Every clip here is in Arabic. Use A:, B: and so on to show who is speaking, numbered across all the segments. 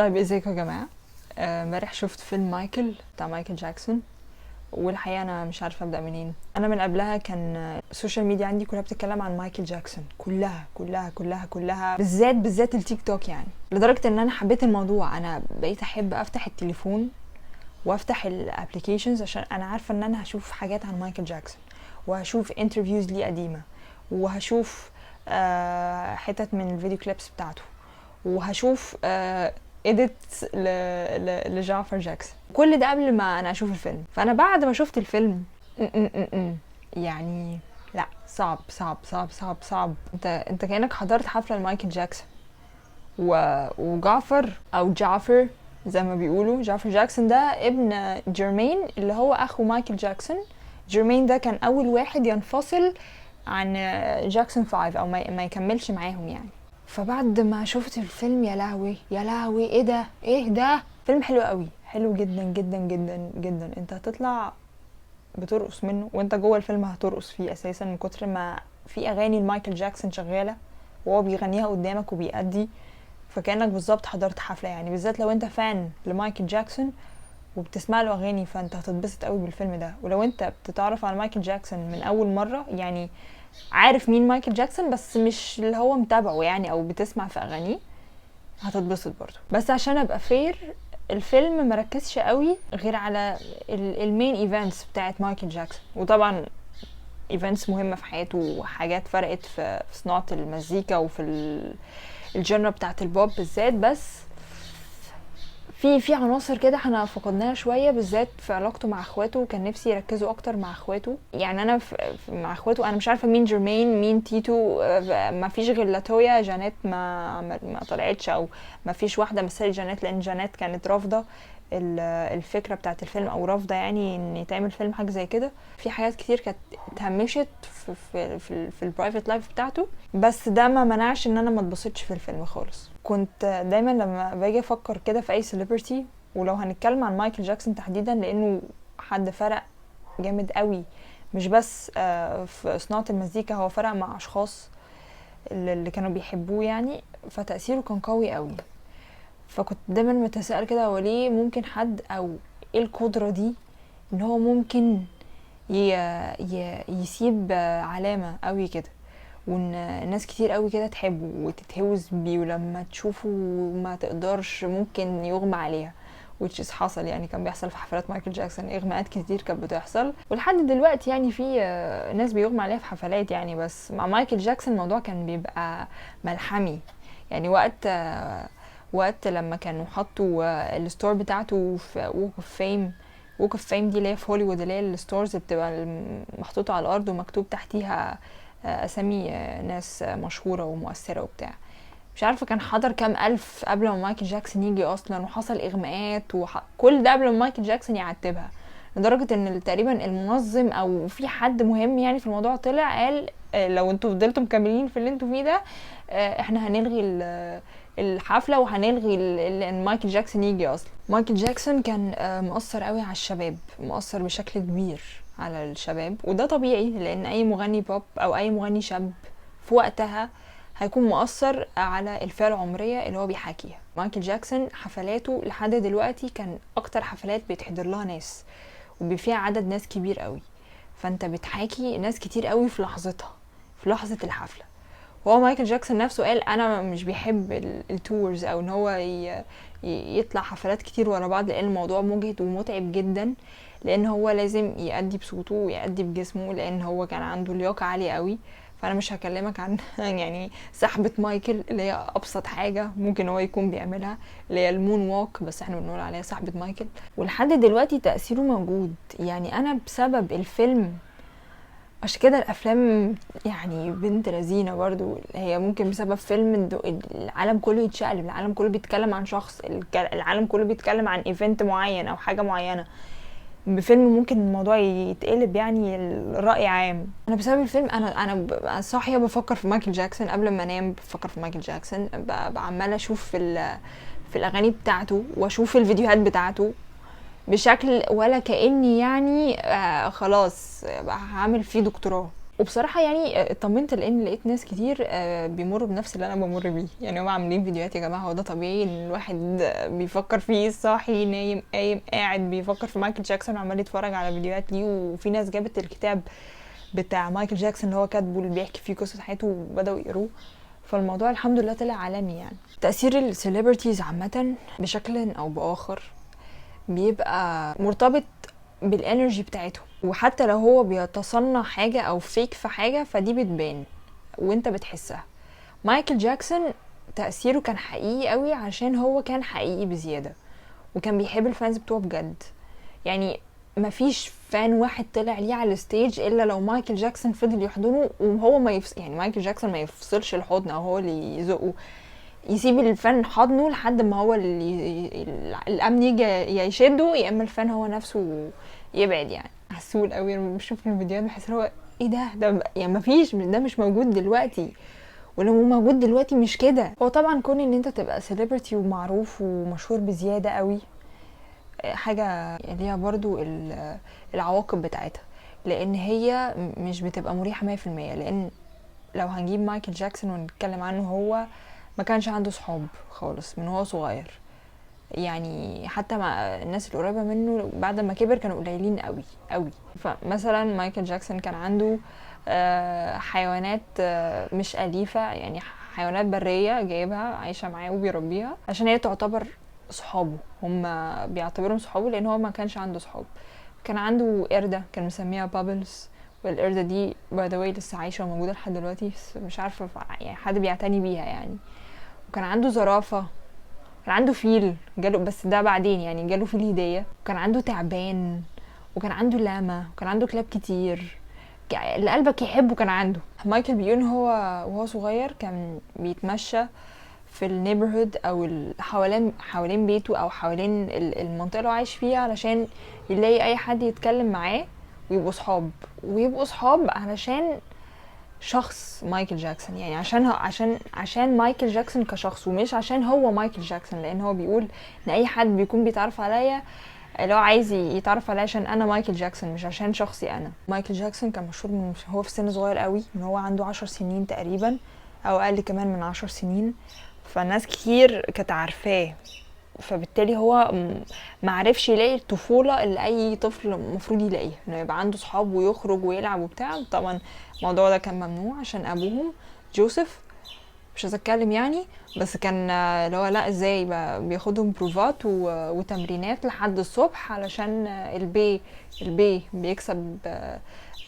A: طيب ازيكم يا جماعه؟ امبارح شفت فيلم مايكل بتاع مايكل جاكسون، والحقيقه انا مش عارفه ابدا منين. انا من قبلها كان السوشيال ميديا عندي كلها بتتكلم عن مايكل جاكسون، كلها كلها كلها كلها، بالذات التيك توك، يعني لدرجه ان انا حبيت الموضوع. انا بقيت احب افتح التليفون وافتح الابليكيشنز عشان انا عارفه ان انا هشوف حاجات عن مايكل جاكسون، وهشوف انترفيوز ليه قديمه، وهشوف حتت من الفيديو كليبس بتاعته، وهشوف اديت لجعفر جاكسون. كل ده قبل ما انا اشوف الفيلم. فانا بعد ما شفت الفيلم يعني لا، صعب صعب صعب صعب صعب. انت كأنك حضرت حفلة لمايكل جاكسون. وجعفر او جعفر زي ما بيقولوا، جعفر جاكسون ده ابن جيرمين اللي هو اخو مايكل جاكسون. جيرمين ده كان اول واحد ينفصل عن جاكسون 5 او ما يكملش معاهم يعني. فبعد ما شفت الفيلم يا لهوي يا لهوي، ايه ده فيلم حلو قوي، حلو جدا جدا جدا جدا. انت هتطلع بترقص منه، وانت جوه الفيلم هترقص فيه اساسا من كتر ما في اغاني لمايكل جاكسون شغاله وهو بيغنيها قدامك وبيأدي. فكأنك بالظبط حضرت حفله يعني، بالذات لو انت فان لمايكل جاكسون وبتسمع له اغاني فانت هتتبسط قوي بالفيلم ده. ولو انت بتتعرف على مايكل جاكسون من اول مره، يعني عارف مين مايكل جاكسون بس مش اللي هو متابعه يعني او بتسمع في اغانيه، هتتبسط برضه. بس عشان ابقى فير، الفيلم مركزش قوي غير على المين ايفنتس بتاعت مايكل جاكسون، وطبعا ايفنتس مهمه في حياته وحاجات فرقت في صناعه المزيكا وفي الجنرا بتاعت البوب بالذات. بس في عناصر كده احنا فقدناها شويه، بالذات في علاقته مع اخواته. كان نفسي يركزوا اكتر مع اخواته. يعني انا مع اخواته انا مش عارفه مين جيرمين مين تيتو. ما فيش غير لاتويا. جانيت ما طلعتش، او ما فيش واحده مثلت جانيت، لان جانيت كانت رافضه الفكره بتاعت الفيلم، او رافضه يعني ان يتعمل فيلم حاجه زي كده. في حاجات كتير كانت اتهمشت في البرايفت لايف بتاعته، بس ده ما منعش ان انا ما اتبسطش في الفيلم خالص. كنت دايما لما باجي افكر كده في اي سيلبرتي، ولو هنتكلم عن مايكل جاكسون تحديدا لانه حد فرق جامد قوي، مش بس في صناعه المزيكا، هو فرق مع اشخاص اللي كانوا بيحبوه يعني، فتأثيره كان قوي قوي. فكنت دايما متساءل كده، هو ليه ممكن حد، او ايه القدرة دي ان هو ممكن يسيب علامة قوي كده، وان ناس كتير قوي كده تحبه وتتهوز بيه، ولما تشوفه ما تقدرش ممكن يغمى عليها. which is حصل يعني، كان بيحصل في حفلات مايكل جاكسون اغماءات كتير كانت بتحصل، ولحد دلوقتي يعني في ناس بيغمى عليها في حفلات يعني. بس مع مايكل جاكسون الموضوع كان بيبقى ملحمي يعني. وقت لما كانوا حطوا الستور بتاعته في ووك اوف فيم. ووك اوف فيم دي اللي هي في هوليوود، اللي هي الستورز بتبقى محطوطه على الارض ومكتوب تحتيها اسامي ناس مشهوره ومؤثره وبتاع. مش عارفه كان حضر كام الف قبل ما مايكل جاكسون يجي اصلا، وحصل اغماءات كل ده قبل ما مايكل جاكسون يعتبها. لدرجه ان تقريبا المنظم او في حد مهم يعني في الموضوع طلع قال لو انتوا فضلتوا مكملين في اللي انتوا فيه ده، احنا هنلغي الحفله وهنلغي ان مايكل جاكسون يجي اصلا. مايكل جاكسون كان مؤثر قوي على الشباب، مؤثر بشكل كبير على الشباب، وده طبيعي لان اي مغني بوب او اي مغني شاب في وقتها هيكون مؤثر على الفئة العمرية اللي هو بيحاكيها. مايكل جاكسون حفلاته لحد دلوقتي كان اكتر حفلات بيتحضر لها ناس، وفيها عدد ناس كبير قوي، فانت بتحاكي ناس كتير قوي في لحظتها، في لحظة الحفلة. وهو مايكل جاكسون نفسه قال انا مش بيحب التورز، او ان هو يطلع حفلات كتير ورا بعض، لان الموضوع مجهد ومتعب جدا، لان هو لازم يأدي بصوته ويأدي بجسمه، لان هو كان عنده لياقة عالية قوي. فانا مش هكلمك عن يعني سحبة مايكل اللي هي ابسط حاجة ممكن هو يكون بيعملها، اللي هي المون ووك، بس احنا بنقول عليها سحبة مايكل. ولحد دلوقتي تأثيره موجود يعني. انا بسبب الفيلم، عشان كده الافلام يعني بنت لذينه برضو، هي ممكن بسبب فيلم العالم كله يتشقلب، العالم كله بيتكلم عن شخص، العالم كله بيتكلم عن ايفنت معين او حاجه معينه. بفيلم ممكن الموضوع يتقلب يعني الرأي عام. انا بسبب الفيلم انا صاحيه بفكر في مايكل جاكسون، قبل ما انام بفكر في مايكل جاكسون، عماله اشوف في الاغاني بتاعته واشوف الفيديوهات بتاعته بشكل ولا كأني يعني خلاص هعمل فيه دكتوراه. وبصراحه يعني اطمنت لان لقيت ناس كتير بيمروا بنفس اللي انا بمر بيه. يعني هم عاملين فيديوهات يا جماعه، هو ده طبيعي ان الواحد بيفكر فيه صاحي نايم قايم قاعد بيفكر في مايكل جاكسون وعمال يتفرج على فيديوهات ليه. وفي ناس جابت الكتاب بتاع مايكل جاكسون اللي هو كاتبه اللي بيحكي فيه قصه حياته وبداوا يقروه. فالموضوع الحمد لله طلع عالمي. يعني تاثير السيلبرتيز عامه بشكل او باخر بيبقى مرتبط بالانرجي بتاعتهم، وحتى لو هو بيتصنع حاجة او فيك في حاجة فدي بتبان وانت بتحسها. مايكل جاكسون تأثيره كان حقيقي قوي عشان هو كان حقيقي بزيادة وكان بيحب الفانز بتوعه بجد. يعني مفيش فان واحد طلع ليه على الستيج الا لو مايكل جاكسون فضل يحضنه وهو ما يعني مايكل جاكسون ما يفصلش الحضن او هو اللي يزقه، يسيب الفن حضنه لحد ما هو الامن يجي يا يشده يا اما الفن هو نفسه يبعد. يعني عسول قوي لما بشوف الفيديوهات بحس هو ايه ده يعني مفيش ده مش موجود دلوقتي، ولو موجود دلوقتي مش كده. هو طبعا كون ان انت تبقى سيلبرتي ومعروف ومشهور بزياده قوي حاجه ليها برضو العواقب بتاعتها، لان هي مش بتبقى مريحه 100%. لان لو هنجيب مايكل جاكسون ونتكلم عنه، هو ما كانش عنده صحاب خالص من هو صغير. يعني حتى مع الناس القريبة منه بعد ما كبر كانوا قليلين قوي قوي. فمثلا مايكل جاكسون كان عنده حيوانات مش أليفة، يعني حيوانات برية جايبها عايشة معاه وبيربيها عشان هي تعتبر صحابه، هم بيعتبرهم صحابه لان هو ما كانش عنده صحاب. كان عنده قردة كان مسميها بابلز، والقردة دي باي ذا واي لسه عايشة وموجودة لحد دلوقتي، بس مش عارفة يعني حد بيعتني بيها يعني. وكان عنده زرافة، كان عنده فيل جاله بس ده بعدين يعني جاله فيل هدية، وكان عنده تعبان، وكان عنده لاما، وكان عنده كلاب كتير اللي قلبك يحبه كان عنده. مايكل بيقول هو وهو صغير كان بيتمشى في النيبرهود او حوالين بيته او حوالين المنطقه اللي هو عايش فيها علشان يلاقي اي حد يتكلم معاه ويبقوا صحاب علشان شخص مايكل جاكسون. يعني عشان مايكل جاكسون كشخص، ومش عشان هو مايكل جاكسون، لان هو بيقول ان اي حد بيكون بيتعرف عليا لو عايز يتعرف عليا عشان انا مايكل جاكسون مش عشان شخصي انا. مايكل جاكسون كان مشهور من هو في سن صغير قوي، من هو عنده 10 سنين تقريبا او اقل كمان من 10 سنين. فناس كتير كانت عارفاه، فبالتالي هو معرفش يلاقي الطفولة اللي اي طفل مفروض يلاقيها، انه يبقى عنده صحاب ويخرج ويلعب وبتاع. طبعا الموضوع ده كان ممنوع عشان ابوهم جوزيف، مش هتكلم يعني، بس كان اللي هو لا ازاي بياخدهم بروفات وتمرينات لحد الصبح علشان البي بيكسب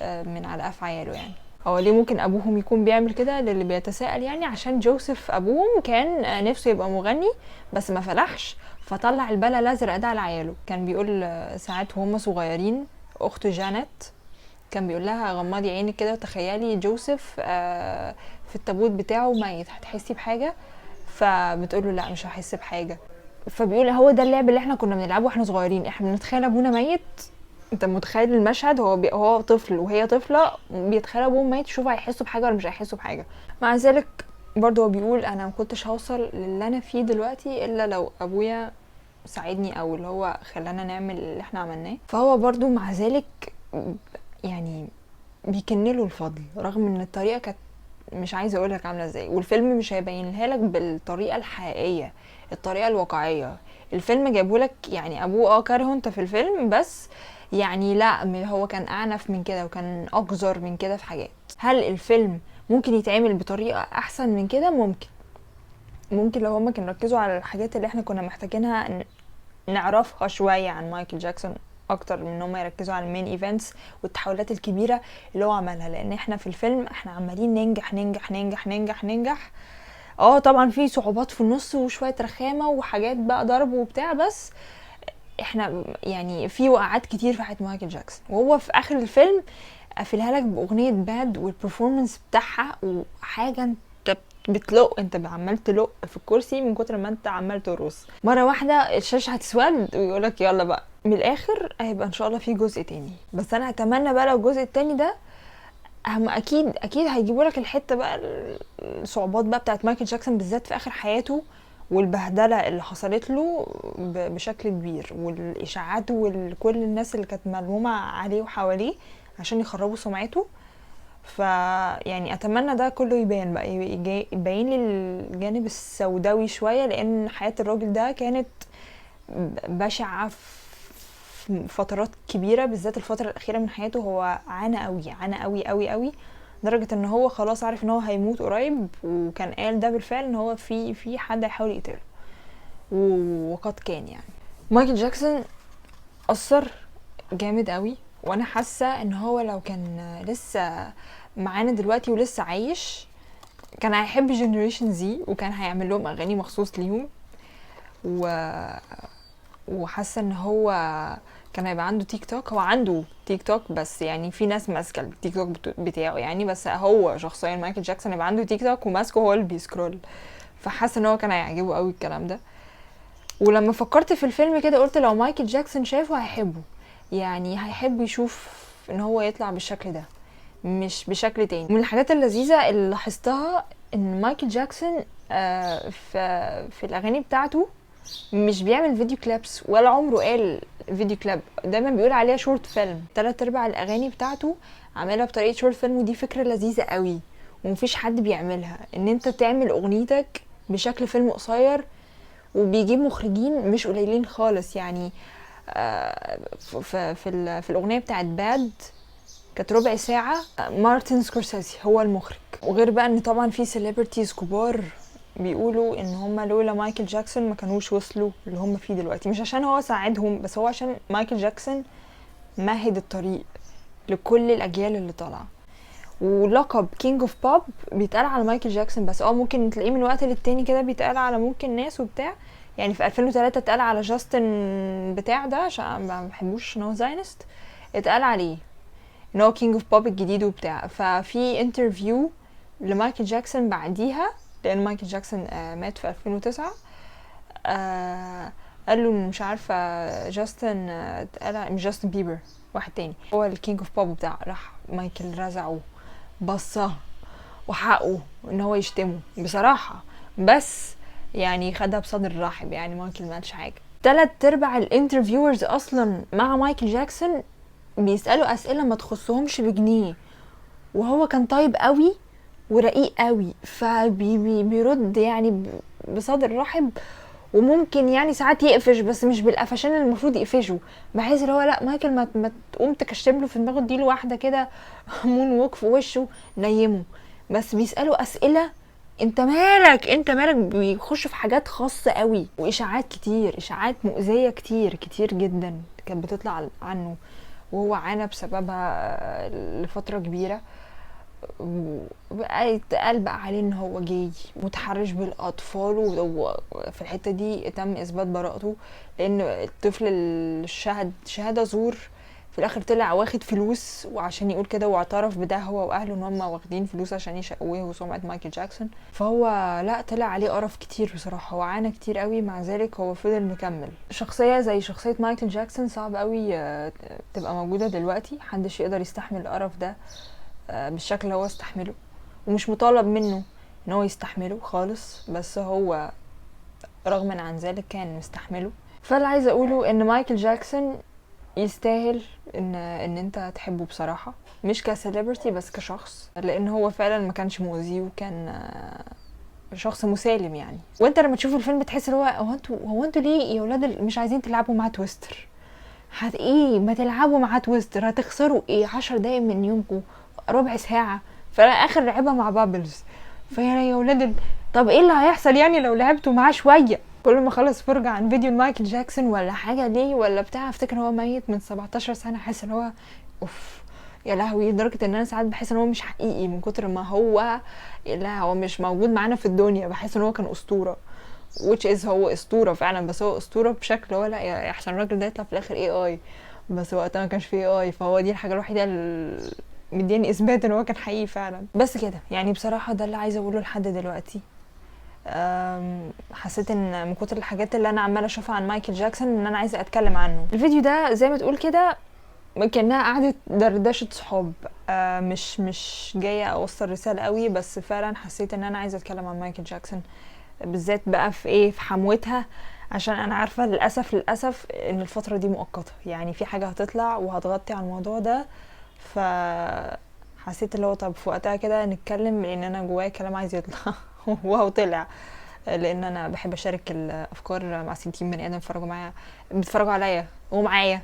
A: من على قف عياله. يعني هو ليه ممكن ابوهم يكون بيعمل كده للي بيتساءل؟ يعني عشان جوزيف ابوهم كان نفسه يبقى مغني بس ما فلحش، فطلع البلا الازرق ده على عياله. كان بيقول ساعات وهم صغيرين اخته جانيت كان بيقول لها غمضي عينك كده وتخيلي جوزيف في التابوت بتاعه ميت، هتحسي بحاجه؟ فبتقول له لا مش هحس بحاجه. فبيقول هو ده اللعب اللي احنا كنا بنلعبه واحنا صغيرين، احنا بنتخيل ابونا ميت. انت متخيل المشهد؟ هو طفل وهي طفله بيتخيلوا ابوهم ميت، شوفوا هيحسوا بحاجه ولا مش هيحسوا بحاجه. مع ذلك برضه هو بيقول انا ما كنتش هوصل للي انا فيه دلوقتي الا لو ابويا ساعدني او اللي هو خلانا نعمل اللي احنا عملناه. فهو برضه مع ذلك يعني بيكنله الفضل رغم ان الطريقه كانت مش عايزه اقولك عامله ازاي، والفيلم مش هيبينها لك بالطريقه الحقيقيه الطريقه الواقعيه. الفيلم جابهولك يعني ابوه كارهه انت في الفيلم، بس يعني لا هو كان اعنف من كده وكان اقذر من كده في حاجات. هل الفيلم ممكن يتعمل بطريقه احسن من كده؟ ممكن لو هما كانوا ركزوا على الحاجات اللي احنا كنا محتاجينها نعرفها شويه عن مايكل جاكسون اكتر من ان هم يركزوا على المين ايفنتس والتحولات الكبيره اللي هو عملها. لان احنا في الفيلم احنا عمالين ننجح ننجح ننجح ننجح ننجح. طبعا في صعوبات في النص وشويه رخامه وحاجات بقى ضرب وبتاع، بس احنا يعني في وقعات كتير في حياه مايكل جاكسون، وهو في اخر الفيلم قافلها لك باغنيه باد والبرفورمانس بتاعها وحاجه انت بتلق، انت عمال تلق في الكرسي من كتر ما انت عمال ترقص. مره واحده الشاشه هتسود ويقولك يلا بقى من الاخر هيبقى ان شاء الله في جزء تاني. بس انا اتمنى بقى لو الجزء التاني ده هم اكيد هيجيبوا لك الحته بقى الصعوبات بقى بتاعت مايكل جاكسون بالذات في اخر حياته والبهدله اللي حصلت له بشكل كبير، والاشاعات وكل الناس اللي كانت ملمومه عليه وحواليه عشان يخربوا سمعته. يعني اتمنى ده كله يبان بقى، يبين لي الجانب السوداوي شويه، لان حياه الراجل ده كانت بشعه في فترات كبيره، بالذات الفتره الاخيره من حياته. هو عانى قوي، عانى قوي قوي قوي، لدرجه ان هو خلاص عارف ان هو هيموت قريب، وكان قال ده بالفعل ان هو في حد هيحاول يقتله، وقد كان يعني. مايكل جاكسون اثر جامد قوي، وانا حاسه ان هو لو كان لسه معانا دلوقتي ولسه عايش كان هيحب جنريشن زي، وكان هيعمل لهم اغاني مخصوص ليهم، وحاسه ان هو كان هيبقى عنده تيك توك. هو عنده تيك توك بس يعني في ناس ماسكه التيك توك بتاعه يعني، بس هو شخصيا مايكل جاكسون هيبقى عنده تيك توك وماسكه هو اللي بيسكرول، فحاسه ان هو كان هيعجبه قوي الكلام ده. ولما فكرت في الفيلم كده قلت لو مايكل جاكسون شافه هيحبه، يعني هيحب يشوف ان هو يطلع بالشكل ده مش بشكل تاني. من الحاجات اللذيذة اللي لاحظتها ان مايكل جاكسون في الاغاني بتاعته مش بيعمل فيديو كليبس، ولا عمره قال فيديو كليب، دايما بيقول عليها شورت فيلم. 3/4 الاغاني بتاعته عاملها بطريقة شورت فيلم، ودي فكرة لذيذة قوي ومفيش حد بيعملها، ان انت تعمل اغنيتك بشكل فيلم قصير. وبيجيب مخرجين مش قليلين خالص يعني. في الاغنيه بتاعت باد كانت ربع ساعه، مارتن سكورسيزي هو المخرج. وغير بقى ان طبعا في سيلبرتيز كبار بيقولوا ان هم لولا مايكل جاكسون ما كانوش وصلوا اللي هم فيه دلوقتي، مش عشان هو ساعدهم بس هو عشان مايكل جاكسون مهد الطريق لكل الاجيال اللي طالعه. ولقب كينج اوف بوب بيتقال على مايكل جاكسون بس، ممكن تلاقيه من وقت للتاني كده بيتقال على ممكن ناس وبتاع. يعني في 2003 اتقال على جاستن بتاع ده عشان ما بحبوش ان هو زاينست، اتقال عليه ان هو كينج اوف بوب الجديد وبتاع. ففي انترفيو لمايكل جاكسون بعديها، لان مايكل جاكسون مات في 2009، قال له مش عارفه جاستن، اتقال مش جاستن بيبر، واحد تاني هو الكينج اوف بوب بتاع. راح مايكل رزعه بصه وحقه ان هو يشتمه بصراحه، بس يعني خدها بصدر رحب، يعني مايكل ما قالش حاجه. 3/4 الانترفيورز اصلا مع مايكل جاكسون بيسالوا اسئله ما تخصهمش بجنيه، وهو كان طيب قوي ورقيق قوي، فبيرد يعني بصدر رحب. وممكن يعني ساعات يقفش بس مش بالقفشان اللي المفروض يقفشه، بحيث اللي هو لا مايكل ما تقوم تكشم له في دماغه اديله واحده كده مون ووك في وشه نيمه. بس بيسالوا اسئله انت مالك انت مالك، بيخش في حاجات خاصه قوي، واشاعات كتير، اشاعات مؤذيه كتير كتير جدا كانت بتطلع عنه، وهو عانى بسببها لفتره كبيره. وبقى يتقال بقى عليه ان هو جاي متحرش بالاطفال، وفي الحته دي تم اثبات براءته، لان الطفل اللي شهاده زور في الاخر طلع واخد فلوس وعشان يقول كده، واعترف بده هو واهله ان هم واخدين فلوس عشان يشقوه سمعه مايكل جاكسون. فهو لا طلع عليه قرف كتير بصراحه، هو عانى كتير قوي، مع ذلك هو فضل مكمل. شخصيه زي شخصيه مايكل جاكسون صعب قوي تبقى موجوده دلوقتي، محدش يقدر يستحمل القرف ده بالشكل اللي هو استحمله، ومش مطالب منه ان هو يستحمله خالص، بس هو رغم عن ذلك كان مستحمله. فاللي عايزه اقوله ان مايكل جاكسون يستاهل ان انت تحبه بصراحه، مش كسيلبرتي بس كشخص، لان هو فعلا ما كانش مؤذي، وكان شخص مسالم يعني. وانت لما تشوف الفيلم بتحس اللي هو انتوا ليه يا ولاد مش عايزين تلعبوا مع تويستر؟ ايه ما تلعبوا مع تويستر، هتخسروا ايه 10 دقايق من يومكم، ربع ساعه. فانا اخر لعبه مع بابلز، يا ولاد طب ايه اللي هيحصل يعني لو لعبتوا معاه شويه؟ كل ما اخلص فرجه عن فيديو مايكل جاكسون ولا حاجه ليه ولا بتاع، افتكر هو ميت من 17 سنه، حاسس ان هو اوف يا لهوي، لدرجه ان انا ساعات بحس ان هو مش حقيقي من كتر ما هو، لا هو مش موجود معانا في الدنيا، بحس ان هو كان اسطوره، which is هو اسطوره فعلا، بس هو اسطوره بشكل هو لا يا احسن الراجل ده يطلع في الاخر AI، بس وقتها ما كانش فيه AI، فهو دي الحاجه الوحيده اللي مديني اثبات ان هو كان حقيقي فعلا. بس كده يعني بصراحه ده اللي عايزه اقوله لحد دلوقتي. حسيت ان من كتر الحاجات اللي انا عماله اشوفها عن مايكل جاكسون ان انا عايزه اتكلم عنه. الفيديو ده زي ما تقول كده كانها قعدة دردشة صحاب، مش جايه اوصل رساله قوي، بس فعلا حسيت ان انا عايزه اتكلم عن مايكل جاكسون بالذات بقى في حموتها، عشان انا عارفه للاسف ان الفتره دي مؤقته، يعني في حاجه هتطلع وهتغطي على الموضوع ده، ف حسيت اللي هو طب في وقتها كده نتكلم، لان انا جوايا كلام عايز يطلع وهو طلع، لان انا بحب اشارك الافكار مع 60 بني ادم بيتفرجوا عليا ومعايا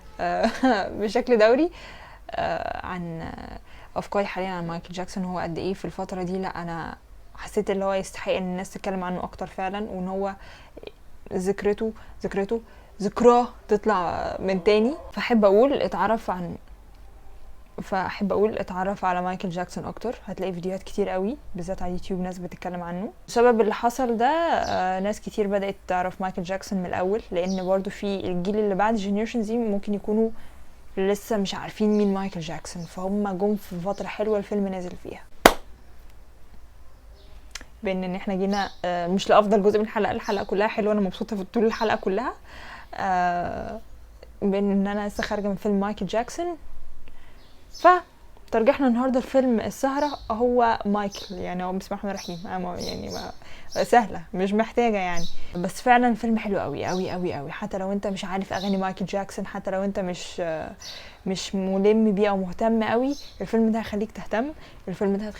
A: بشكل دوري عن افكاري حاليا عن مايكل جاكسون. هو قد ايه في الفتره دي، لا انا حسيت اللي هو يستحق ان الناس تتكلم عنه اكتر فعلا، وان هو ذكراه تطلع من تاني. فاحب اقول اتعرف على مايكل جاكسون اكتر. هتلاقي فيديوهات كتير قوي بالذات على اليوتيوب ناس بتتكلم عنه. بسبب اللي حصل ده ناس كتير بدأت تعرف مايكل جاكسون من الاول، لان برضو في الجيل اللي بعد جينيريشن زي ممكن يكونوا لسه مش عارفين مين مايكل جاكسون، فهم جم في فترة حلوة الفيلم نازل فيها. بان ان احنا جينا مش لافضل جزء من الحلقة كلها حلوة، انا مبسوطة في طول الحلقة كلها. بان ان انا لسه خارجة من فيلم مايكل جاكسون، فترجحنا النهارده الفيلم السهرة هو مايكل. يعني هو بسم الله الرحمن الرحيم، يعني ما سهلة مش محتاجة يعني، بس فعلا فيلم حلو قوي قوي قوي قوي. حتى لو انت مش عارف اغاني مايكل جاكسون، حتى لو انت مش ملم بيه او مهتم قوي، الفيلم ده هيخليك تهتم. الفيلم ده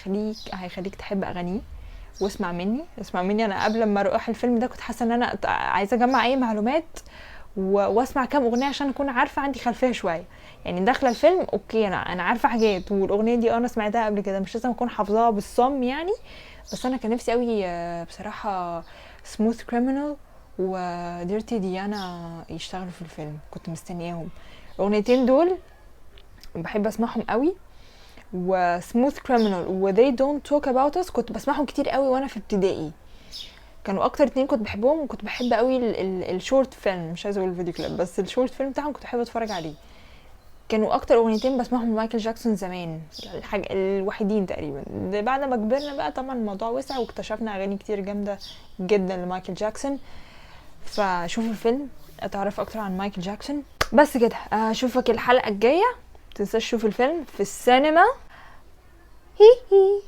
A: هيخليك تحب اغانيه. واسمع مني انا قبل ما اروح الفيلم ده كنت حاسة ان انا عايزة اجمع اي معلومات واسمع كام اغنيه عشان اكون عارفه، عندي خلفيه شويه. يعني داخله الفيلم اوكي انا عارفه حاجات، والاغنيه دي انا سمعتها قبل كده، مش لازم اكون حافظاها بالصم يعني. بس انا كان نفسي قوي بصراحه سموث كريمنال وديرتي ديانا يشتغلوا في الفيلم، كنت مستنياهم. الاغنيتين دول بحب اسمعهم قوي، وسموث كريمنال و they don't talk about us كنت بسمعهم كتير قوي وانا في ابتدائي. كانوا اكتر اتنين كنت بحبهم، وكنت بحب قوي الشورت فيلم، مش عايزه اقول الفيديو كليب، بس الشورت فيلم بتاعهم كنت بحب اتفرج عليه. كانوا اكتر اغنيتين بسمعهم مايكل جاكسون زمان، الوحيدين تقريبا. بعد ما كبرنا بقى طبعا الموضوع وسع واكتشفنا اغاني كتير جامده جدا لمايكل جاكسون. فشوفوا الفيلم اتعرف اكتر عن مايكل جاكسون. بس كده، اشوفك الحلقه الجايه. متنساش تشوف الفيلم في السينما. هي